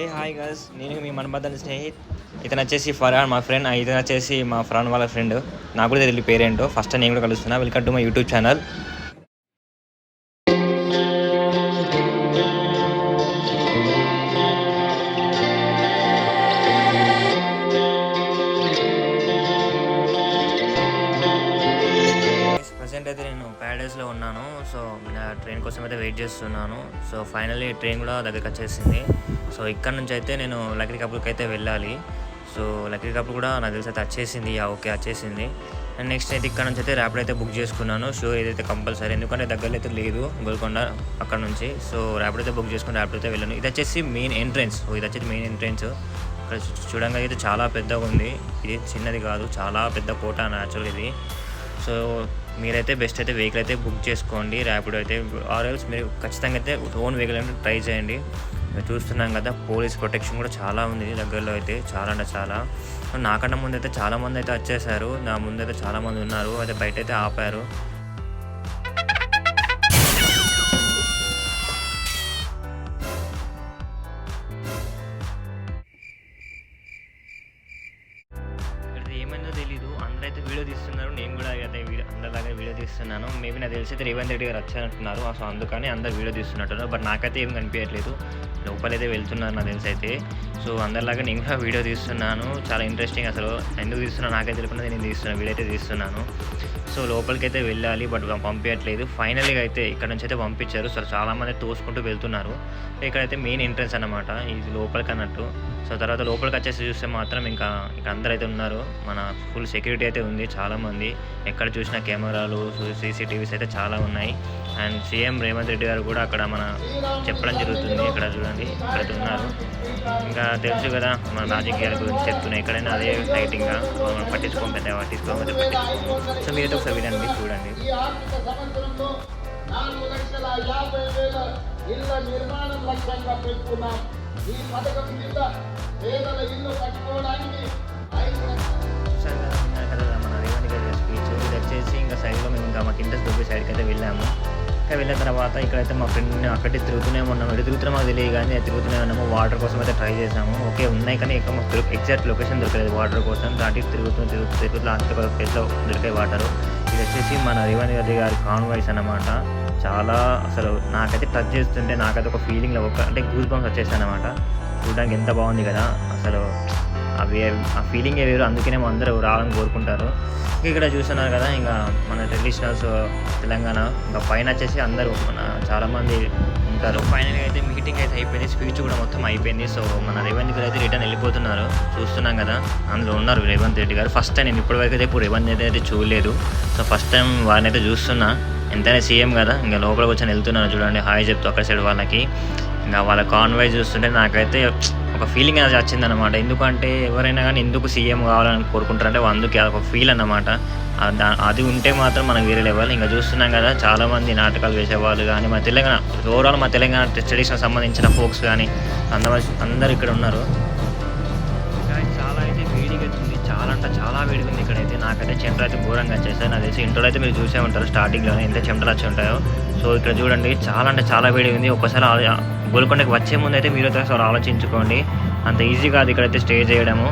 ఏ hi girls, నేను మీ మనబద్దల్ స్నేహిత్. ఇతను వచ్చేసి ఫర్హాన్ మా ఫ్రెండ్, ఇతను వచ్చేసి మా ఫ్రెండ్ వాళ్ళ ఫ్రెండ్. నాకు కూడా తెలియదు పేరేంటో, ఫస్ట్ టైం నేను కూడా కలుస్తున్నా. Welcome to my YouTube channel. Present అయితే నేను ప్యారడైస్లో ఉన్నాను. సో నా ట్రైన్ కోసం అయితే వెయిట్ చేస్తున్నాను. సో ఫైనల్లీ ట్రైన్ కూడా దగ్గరికి వచ్చేసింది. సో ఇక్కడ నుంచి అయితే నేను లక్డీ కపుల్కి అయితే వెళ్ళాలి. సో లక్డీ కపుల్ కూడా నాకు తెలిసి అయితే వచ్చేసింది. ఓకే, వచ్చేసింది. అండ్ నెక్స్ట్ అయితే ఇక్కడ నుంచి అయితే ర్యాపిడ్ అయితే బుక్ చేసుకున్నాను. షూర్ ఏదైతే కంపల్సరీ, ఎందుకంటే దగ్గరలో అయితే లేదు గోల్కొండ అక్కడ నుంచి. సో ర్యాపిడ్ అయితే బుక్ చేసుకుని ర్యాపిడ్ అయితే వెళ్ళాను. ఇది వచ్చేసి మెయిన్ ఎంట్రెన్స్. ఇది వచ్చేసి మెయిన్ ఎంట్రెన్స్. ఇక్కడ చూడంగా అయితే చాలా పెద్దగా ఉంది. ఇది చిన్నది కాదు, చాలా పెద్ద కోట యాక్చువల్ ఇది. సో మీరైతే బెస్ట్ అయితే వెహికల్ అయితే బుక్ చేసుకోండి ర్యాపిడో అయితే, ఆర్ఎల్స్ మీరు ఖచ్చితంగా అయితే ఓన్ వెహికల్ అయితే ట్రై చేయండి. చూస్తున్నాం కదా, పోలీస్ ప్రొటెక్షన్ కూడా చాలా ఉంది దగ్గరలో అయితే, చాలా అంటే చాలా. నాకన్నా ముందు అయితే చాలామంది అయితే వచ్చేసారు, నా ముందు అయితే చాలామంది ఉన్నారు. అయితే బయట అయితే ఆపారు. ఏమైందో తెలీదు, అందరైతే వీడియో తీస్తున్నారు. నేను కూడా అయితే అందరిలాగా వీడియో తీస్తున్నాను. మేబీ నాకు తెలిసి అయితే రేవంత్ రెడ్డి గారు వచ్చారంటున్నారు. సో అందుకని అందరు వీడియో తీస్తున్నట్టున్నారు. బట్ నాకైతే ఏం కనిపించట్లేదు, లోపలైతే వెళ్తున్నారు నాకు తెలిసి అయితే. సో అందరిలాగా నేను కూడా వీడియో తీస్తున్నాను. చాలా ఇంట్రెస్టింగ్, అసలు ఎందుకు తీస్తున్నాను నాకైతే తెలియకుండా నేను తీస్తున్నాను, వీడియో అయితే తీస్తున్నాను. సో లోపలికి అయితే వెళ్ళాలి, బట్ పంపించట్లేదు. ఫైనల్గా అయితే ఇక్కడ నుంచి అయితే పంపించారు. సో చాలామంది తోసుకుంటూ వెళ్తున్నారు. ఇక్కడైతే మెయిన్ ఎంట్రన్స్ అన్నమాట, ఇది లోపలికి అన్నట్టు. సో తర్వాత లోపలికి వచ్చేసి చూస్తే మాత్రం ఇంకా అందరూ అయితే ఉన్నారు. మన ఫుల్ సెక్యూరిటీ అయితే ఉంది, చాలామంది. ఎక్కడ చూసినా కెమెరాలు, సీసీటీవీస్ అయితే చాలా ఉన్నాయి. అండ్ సీఎం రేవంత్ రెడ్డి గారు కూడా అక్కడ మన చెప్పడం జరుగుతుంది. ఇక్కడ చూడండి, ఇక్కడ ఉన్నారు. ఇంకా తెలుసు కదా మన రాజకీయాల గురించి చెప్తున్నాయి, ఎక్కడైనా అదే లైటింగ్గా పట్టించుకోకపోతే పట్టించుకోకపోతే పట్టించుకోము. సో మీరైతే ఒకసారి వినండి, చూడండి. మన రేవంత్ గారి స్పీచ్ ఇది వచ్చేసి ఇంకా సైడ్లో మేము ఇంకా మాకు ఇంట్రెస్ట్ దొరికి సైడ్కి అయితే వెళ్ళాము. ఇంకా వెళ్ళిన తర్వాత ఇక్కడైతే మా ఫ్రెండ్ని అక్కడే తిరుగుతూనే ఉన్నాము. ఎటు తిరుగుతున్నా మాకు తెలియదు, కానీ తిరుగుతూనే ఉన్నాము. వాటర్ కోసం అయితే ట్రై చేసాము. ఓకే ఉన్నాయి, కానీ ఇక్కడ మాకు ఎగ్జాక్ట్ లొకేషన్ దొరకలేదు వాటర్ కోసం. దాటి తిరుగుతూ లాస్ట్ ఒక ప్లేస్లో దొరికే వాటర్. ఇది వచ్చేసి మన రేవంత్ రెడ్డి గారి కాన్వాయ్స్ అన్నమాట. చాలా అసలు నాకైతే టచ్ చేస్తుంటే నాకైతే ఒక ఫీలింగ్లో అంటే గూస్ బంప్స్ వచ్చేసాయి అన్నమాట. చూడడానికి ఎంత బాగుంది కదా అసలు, ఆ ఫీలింగే వేరు. అందుకనే అందరూ రావాలని కోరుకుంటారు. ఇక్కడ చూస్తున్నారు కదా, ఇంకా మన ట్రెడిషనల్స్ తెలంగాణ. ఇంకా పైన వచ్చేసి అందరూ మన చాలామంది ఉంటారు. ఫైనల్గా అయితే మీటింగ్ అయితే అయిపోయింది, స్పీచ్ కూడా మొత్తం అయిపోయింది. సో మన రేవంత్ గారు అయితే రిటర్న్ వెళ్ళిపోతున్నారు. చూస్తున్నాం కదా, అందులో ఉన్నారు రేవంత్ రెడ్డి గారు. ఫస్ట్ టైం నేను ఇప్పటివరకు అయితే రేవంత్ రెడ్డి అయితే చూడలేదు. సో ఫస్ట్ టైం వారిని అయితే చూస్తున్నా. ఎంతైనా సీఎం కదా, ఇంకా లోపలికి వచ్చి వెళ్తున్నాను. చూడండి, హాయ్ చెప్తూ అక్కడ సైడ్ వాళ్ళకి. ఇంకా వాళ్ళ కాన్వాయ్ చూస్తుంటే నాకైతే ఒక ఫీలింగ్ అనేది వచ్చిందనమాట. ఎందుకంటే ఎవరైనా కానీ ఎందుకు సీఎం కావాలని కోరుకుంటారంటే అందుకే ఒక ఫీల్ అన్నమాట. అది ఉంటే మాత్రం మనకు వేరే లెవెల్. ఇంకా చూస్తున్నాం కదా, చాలామంది నాటకాలు వేసేవాళ్ళు కానీ, మన తెలంగాణ ఓవరాల్ మా తెలంగాణ ట్రెడిషన్ సంబంధించిన ఫోక్స్ కానీ అందరూ ఇక్కడ ఉన్నారు. చాలా అయితే వేడిగా వచ్చింది, చాలా అంటే చాలా వేడిగా ఉంది ఇక్కడైతే. నాకైతే చెమటలు అయితే ఘోరంగా వచ్చేసాయి. నాకు తెలిసి ఇంట్లో అయితే మీరు చూసే ఉంటారు స్టార్టింగ్లోనే ఎంత చెమటలు వచ్చి ఉంటాయో. సో ఇక్కడ చూడండి, చాలా అంటే చాలా వేడిగా ఉంది. ఒక్కసారి గోల్కొండకి వచ్చే ముందు అయితే మీరు ఒకసారి ఆలోచించుకోండి, అంత ఈజీ కాదు ఇక్కడైతే స్టే చేయడము.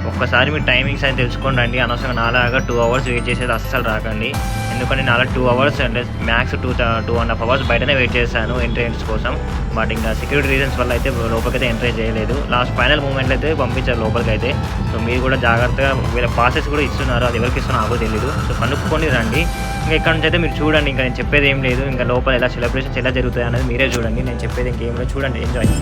ఒక్కసారి మీరు టైమింగ్స్ అయితే తెలుసుకోండి అండి. అనవసరంగా నాలాగా 2 hours వెయిట్ చేసేది అస్సలు రాకండి. ఎందుకంటే నాలా 2 hours అంటే మ్యాక్స్ 2.5 hours బయటనే వెయిట్ చేశాను ఎంట్రెన్స్ కోసం. బట్ ఇంకా సెక్యూరిటీ రీజన్స్ వల్ల అయితే లోపలికైతే ఎంట్రీ చేయలేదు. లాస్ట్ ఫైనల్ మూమెంట్లో అయితే పంపించారు లోపలికి అయితే. సో మీరు కూడా జాగ్రత్తగా, వీళ్ళ పాసెస్ కూడా ఇస్తున్నారు, అది ఎవరికి ఇస్తున్నా నాకు తెలియదు. సో కనుక్కొని రండి. ఇంకా ఇక్కడ నుంచి అయితే మీరు చూడండి, ఇంకా నేను చెప్పేది ఏం లేదు. ఇంకా లోపల ఎలా సెలబ్రేషన్స్ ఎలా జరుగుతాయి అనేది మీరే చూడండి. నేను చెప్పేది ఇంకేం లేదు, చూడండి, ఎంజాయ్.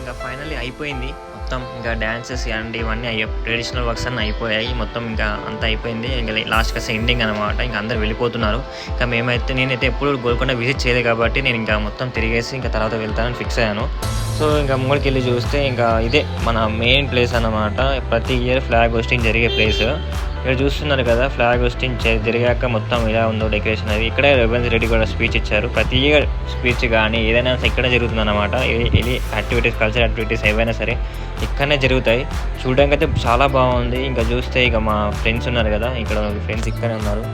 ఇంకా ఫైనల్లీ అయిపోయింది మొత్తం. ఇంకా డాన్సెస్ అండ్ ఇవన్నీ ట్రెడిషనల్ వర్క్స్ అన్నీ అయిపోయాయి మొత్తం. ఇంకా అంతా అయిపోయింది. ఇంకా లాస్ట్గా ఎండింగ్ అనమాట. ఇంకా అందరు వెళ్ళిపోతున్నారు. ఇంకా నేనైతే ఎప్పుడు గోల్కొండ విజిట్ చేయలేదు కాబట్టి నేను ఇంకా మొత్తం తిరిగేసి ఇంకా తర్వాత వెళ్తానని ఫిక్స్ అయ్యాను. సో ఇంకా ముంగడికి వెళ్ళి చూస్తే ఇంకా ఇదే మన మెయిన్ ప్లేస్ అన్నమాట. ప్రతి ఇయర్ ఫ్లాగ్ హోస్టింగ్ జరిగే ప్లేస్. ఇక్కడ చూస్తున్నారు కదా, ఫ్లాగ్ హోస్టింగ్ జరిగాక మొత్తం ఇలా ఉందో డెకరేషన్ అది. ఇక్కడే రేవంత్ రెడ్డి కూడా స్పీచ్ ఇచ్చారు. ప్రతి ఇయర్ స్పీచ్ కానీ ఏదైనా ఇక్కడే జరుగుతుంది అనమాట. ఇది యాక్టివిటీస్, కల్చరల్ యాక్టివిటీస్ ఏవైనా సరే ఇక్కడనే జరుగుతాయి. చూడడానికి అయితే చాలా బాగుంది. ఇంకా చూస్తే ఇక మా ఫ్రెండ్స్ ఉన్నారు కదా, ఇక్కడ ఫ్రెండ్స్ ఇక్కడే ఉన్నారు.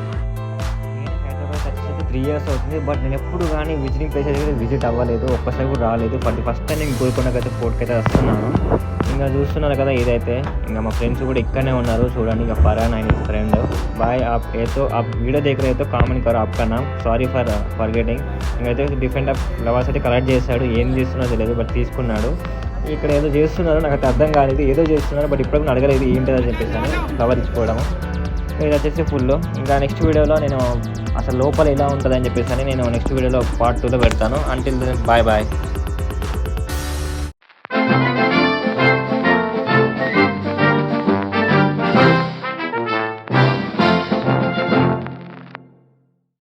నేను హైదరాబాద్ వచ్చేసి 3 years అవుతుంది. బట్ నేను ఎప్పుడు కానీ విజిటింగ్ ప్లేసెస్ అయితే విజిట్ అవ్వలేదు, ఒక్కసారి కూడా రాలేదు. బట్ ఫస్ట్ టైం నేను గోల్కొండకైతే ఫోర్ట్కి అయితే వస్తున్నాను. ఇంకా చూస్తున్నారు కదా ఇదైతే. ఇంకా మా ఫ్రెండ్స్ కూడా ఇక్కడనే ఉన్నారు చూడండి. ఇంకా Farhan and his friend boy आप వీడియో देख रहे तो కామెంట్ करो आपका नाम, సారీ ఫర్ ఫర్గెటింగ్. ఇంకైతే డిఫరెంట్ ఆఫ్ ఫ్లవర్స్ అయితే కలెక్ట్ చేశాడు. ఏం చేస్తున్నో తెలియదు బట్ తీసుకున్నాడు. ఇక్కడ ఏదో చేస్తున్నారు, నాకైతే అర్థం కాలేదు. ఏదో చేస్తున్నారు బట్ ఇప్పటికి అడగలేదు ఏంటని చెప్పేసి ఫ్లవర్ ఇచ్చుకోవడము. ఇది వచ్చేసి ఫుల్. ఇంకా నెక్స్ట్ వీడియోలో నేను అసలు లోపల ఎలా ఉంటుందని చెప్పేసి నేను నెక్స్ట్ వీడియోలో పార్ట్ 2లో పెడతాను. Until bye bye.